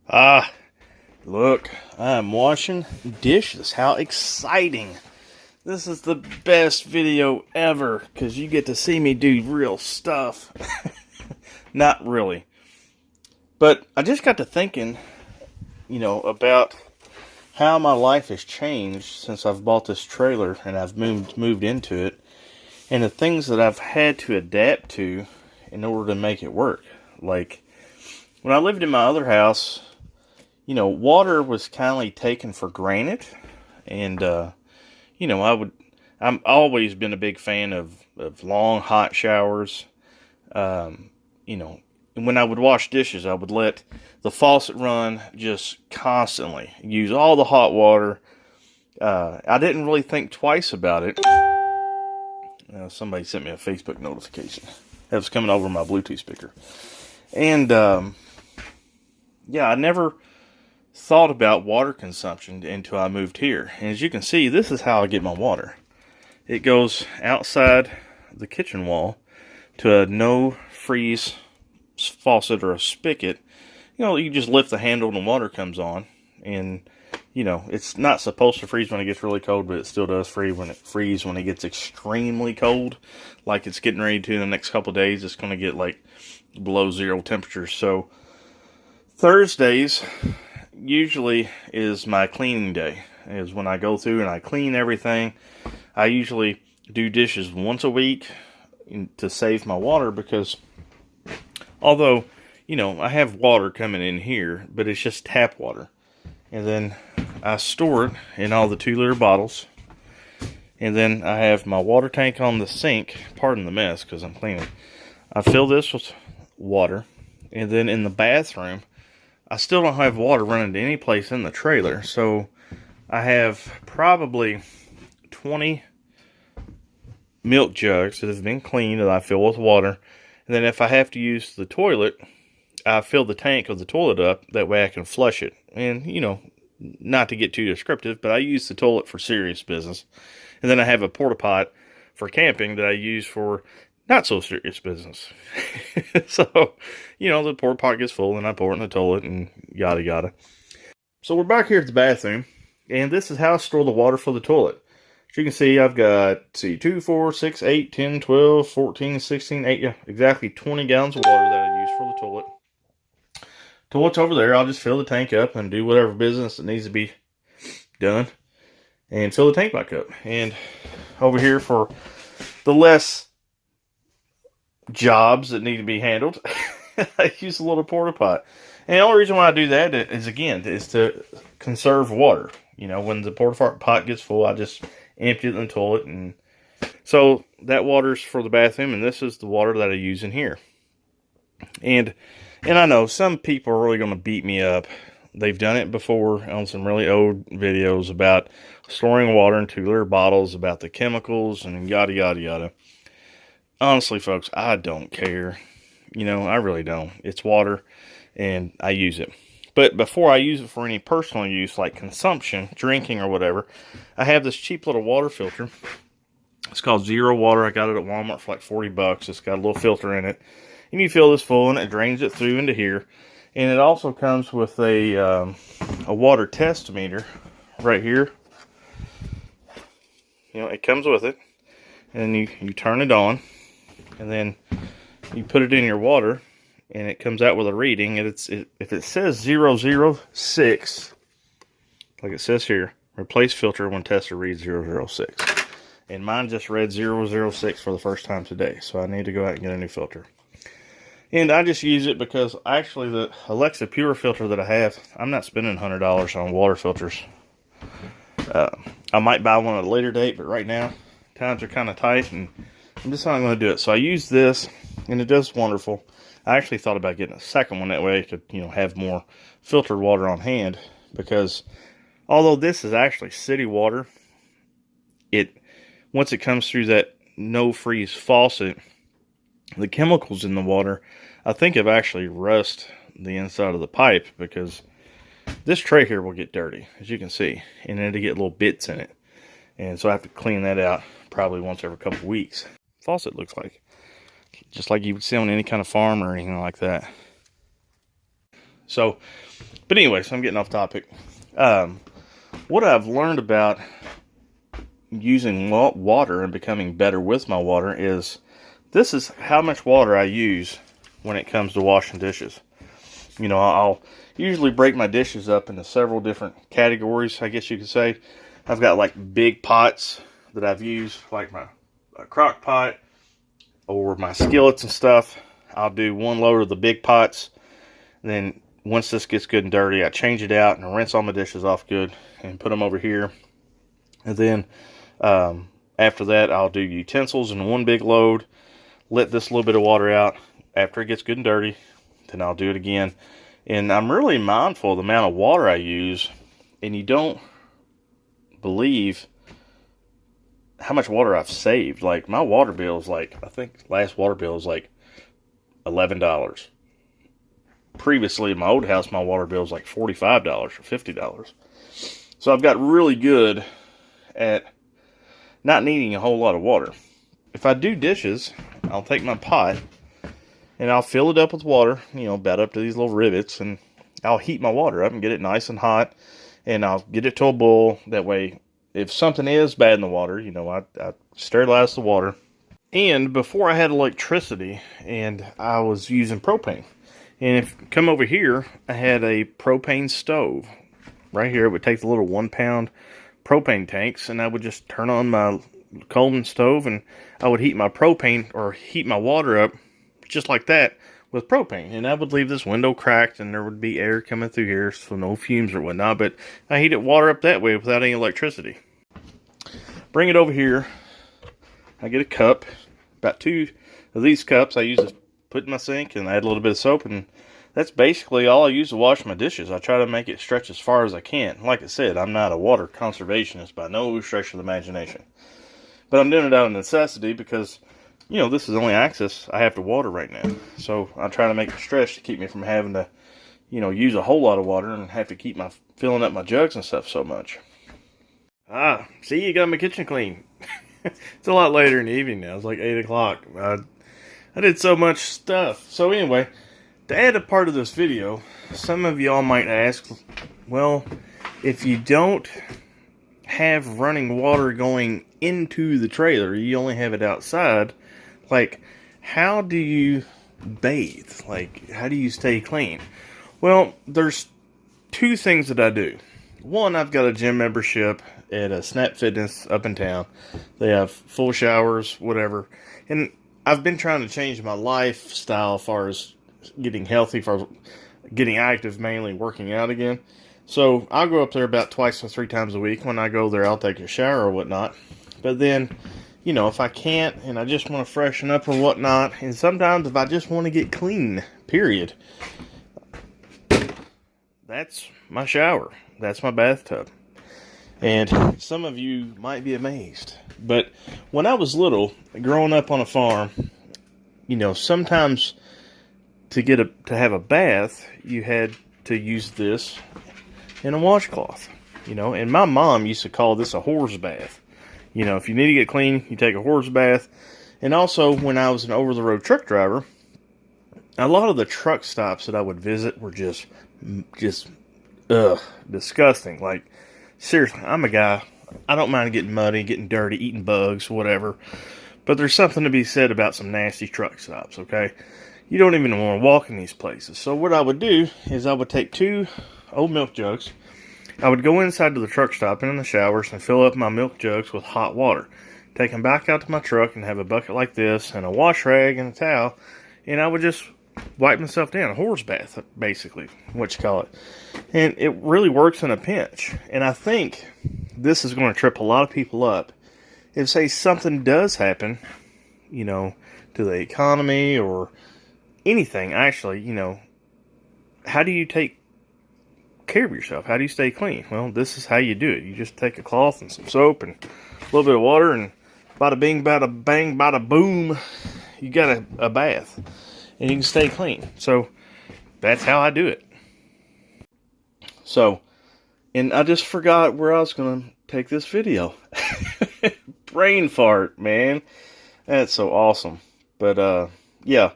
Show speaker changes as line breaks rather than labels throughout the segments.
Ah, look, I'm washing dishes. How exciting! This is the best video ever because you get to see me do real stuff. Not really. But I just got to thinking, about how my life has changed since I've bought this trailer and I've moved into it, and the things that I've had to adapt to in order to make it work. Like, when I lived in my other house, water was kind of taken for granted. And, I'm always been a big fan of long, hot showers. And when I would wash dishes, I would let the faucet run just constantly, use all the hot water. I didn't really think twice about it. Somebody sent me a Facebook notification. That was coming over my Bluetooth speaker. And, I never thought about water consumption until I moved here. And as you can see, this is how I get my water. It goes outside the kitchen wall to a no freeze faucet or a spigot. You just lift the handle and the water comes on. And, it's not supposed to freeze when it gets really cold, but it still does freeze when it gets extremely cold. Like it's getting ready to in the next couple of days. It's going to get like below zero temperatures. So Thursdays usually is my cleaning day, is when I go through and I clean everything. I usually do dishes once a week to save my water because although, I have water coming in here, but it's just tap water. And then I store it in all the 2-liter bottles. And then I have my water tank on the sink. Pardon the mess because I'm cleaning. I fill this with water. And then in the bathroom, I still don't have water running to any place in the trailer. So I have probably 20 milk jugs that have been cleaned that I fill with water. And then if I have to use the toilet, I fill the tank of the toilet up. That way I can flush it. And, not to get too descriptive, but I use the toilet for serious business. And then I have a porta pot for camping that I use for not so serious business. So, the porta pot gets full and I pour it in the toilet and yada yada. So we're back here at the bathroom, and this is how I store the water for the toilet. As you can see, I've got 2, 4, 6, 8, 10, 12, 14, 16, 8, exactly 20 gallons of water that I use for the toilet. Toilet's over there. I'll just fill the tank up and do whatever business that needs to be done and fill the tank back up. And over here for the less jobs that need to be handled, I use a little porta pot. And the only reason why I do that is to conserve water. When the porta pot gets full, I just empty it in the toilet. And so that water's for the bathroom, and this is the water that I use in here. And I know some people are really going to beat me up. They've done it before on some really old videos about storing water in 2-liter bottles, about the chemicals, and yada, yada, yada. Honestly, folks, I don't care. I really don't. It's water, and I use it. But before I use it for any personal use, like consumption, drinking, or whatever, I have this cheap little water filter. It's called Zero Water. I got it at Walmart for like $40. It's got a little filter in it. And you fill this full, and it drains it through into here. And it also comes with a water test meter right here. It comes with it. And you turn it on. And then you put it in your water. And it comes out with a reading. And if it says 006, like it says here, replace filter when tester reads 006. And mine just read 006 for the first time today. So I need to go out and get a new filter. And I just use it because actually the Alexa Pure filter that I have, I'm not spending $100 on water filters. I might buy one at a later date, but right now times are kind of tight and I'm just not going to do it. So I use this and it does wonderful. I actually thought about getting a second one, that way I could, have more filtered water on hand, because although this is actually city water, once it comes through that no freeze faucet, the chemicals in the water, I think, have actually rust the inside of the pipe, because this tray here will get dirty, as you can see, and it'll get little bits in it. And so I have to clean that out probably once every couple weeks. Faucet looks like just like you would see on any kind of farm or anything like that. So, but anyways, I'm getting off topic. What I've learned about using water and becoming better with my water is this is how much water I use when it comes to washing dishes. You know, I'll usually break my dishes up into several different categories, I guess you could say. I've got like big pots that I've used, like my crock pot or my skillets and stuff. I'll do one load of the big pots. Then once this gets good and dirty, I change it out and rinse all my dishes off good and put them over here. And then after that, I'll do utensils in one big load. Let this little bit of water out after it gets good and dirty. Then I'll do it again. And I'm really mindful of the amount of water I use. And you don't believe how much water I've saved. Like, my water bill is like, I think last water bill was like $11. Previously, in my old house, my water bill was like $45 or $50. So I've got really good at not needing a whole lot of water. If I do dishes, I'll take my pot and I'll fill it up with water, you know, about up to these little rivets, and I'll heat my water up and get it nice and hot, and I'll get it to a boil. That way, if something is bad in the water, you know, I sterilize the water. And before I had electricity, and I was using propane. And if come over here, I had a propane stove. Right here, it would take the little 1 pound propane tanks, and I would just turn on my Coleman stove, and I would heat my propane, or heat my water up, just like that, with propane. And I would leave this window cracked, and there would be air coming through here, so no fumes or whatnot, but I heated water up that way without any electricity. Bring it over here, I get a cup, about 2 of these cups I use to put in my sink, and add a little bit of soap, and that's basically all I use to wash my dishes. I try to make it stretch as far as I can. Like I said, I'm not a water conservationist by no stretch of the imagination. But I'm doing it out of necessity because, you know, this is the only access I have to water right now. So I try to make it stretch to keep me from having to, you know, use a whole lot of water and have to keep filling up my jugs and stuff so much. See, you got my kitchen clean. It's a lot later in the evening now. It's like 8 o'clock. I did so much stuff. So anyway, to add a part of this video, some of y'all might ask, well, if you don't have running water going into the trailer, you only have it outside, like, how do you bathe? Like, how do you stay clean? Well, there's 2 things that I do. One, I've got a gym membership at a Snap Fitness up in town. They have full showers, whatever. And I've been trying to change my lifestyle as far as getting healthy, for getting active, mainly working out again. So I'll go up there about 2 or 3 times a week. When I go there, I'll take a shower or whatnot. But then, you know, if I can't and I just want to freshen up or whatnot, and sometimes if I just want to get clean, period, that's my shower. That's my bathtub. And some of you might be amazed, but when I was little, growing up on a farm, you know, sometimes to have a bath, you had to use this in a washcloth, you know, and my mom used to call this a horse bath. You know, if you need to get clean, you take a horse bath. And also, when I was an over-the-road truck driver, a lot of the truck stops that I would visit were just disgusting. Like, seriously, I'm a guy, I don't mind getting muddy, getting dirty, eating bugs, whatever. But there's something to be said about some nasty truck stops, okay? You don't even want to walk in these places. So what I would do is I would take 2 old milk jugs. I would go inside to the truck stop and in the showers and fill up my milk jugs with hot water. Take them back out to my truck and have a bucket like this and a wash rag and a towel. And I would just wipe myself down. A horse bath, basically, what you call it. And it really works in a pinch. And I think this is going to trip a lot of people up. If, say, something does happen, you know, to the economy or anything, actually, you know, how do you take care of yourself? How do you stay clean? Well, this is how you do it. You just take a cloth and some soap and a little bit of water, and bada bing, bada bang, bada boom, you got a bath. And you can stay clean. So, that's how I do it. So, and I just forgot where I was going to take this video. Brain fart, man. That's so awesome. But, yeah.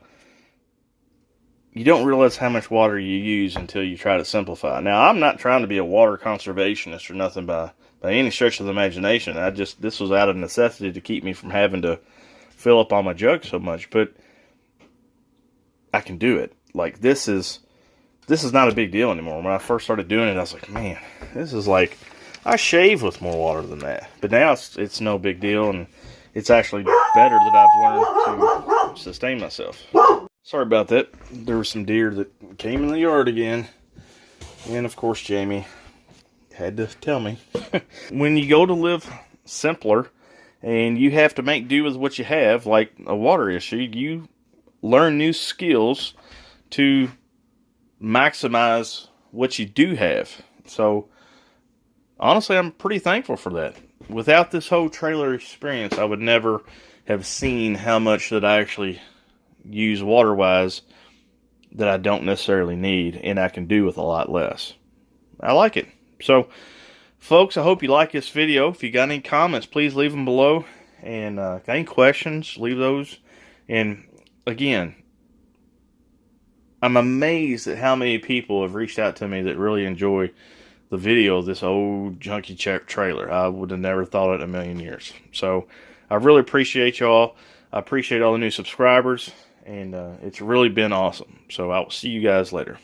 you don't realize how much water you use until you try to simplify. Now, I'm not trying to be a water conservationist or nothing by any stretch of the imagination. This was out of necessity to keep me from having to fill up all my jugs so much, but I can do it. Like, this is not a big deal anymore. When I first started doing it, I was like, man, this is like, I shave with more water than that. But now it's no big deal, and it's actually better that I've learned to sustain myself. Sorry about that. There were some deer that came in the yard again. And, of course, Jamie had to tell me. When you go to live simpler and you have to make do with what you have, like a water issue, you learn new skills to maximize what you do have. So, honestly, I'm pretty thankful for that. Without this whole trailer experience, I would never have seen how much that I actually use water-wise that I don't necessarily need, and I can do with a lot less. I like it. So, folks, I hope you like this video. If you got any comments, please leave them below. And got any questions, leave those. And again, I'm amazed at how many people have reached out to me that really enjoy the video of this old junky trailer. I would have never thought it in a million years. So, I really appreciate y'all. I appreciate all the new subscribers. And it's really been awesome. So I will see you guys later.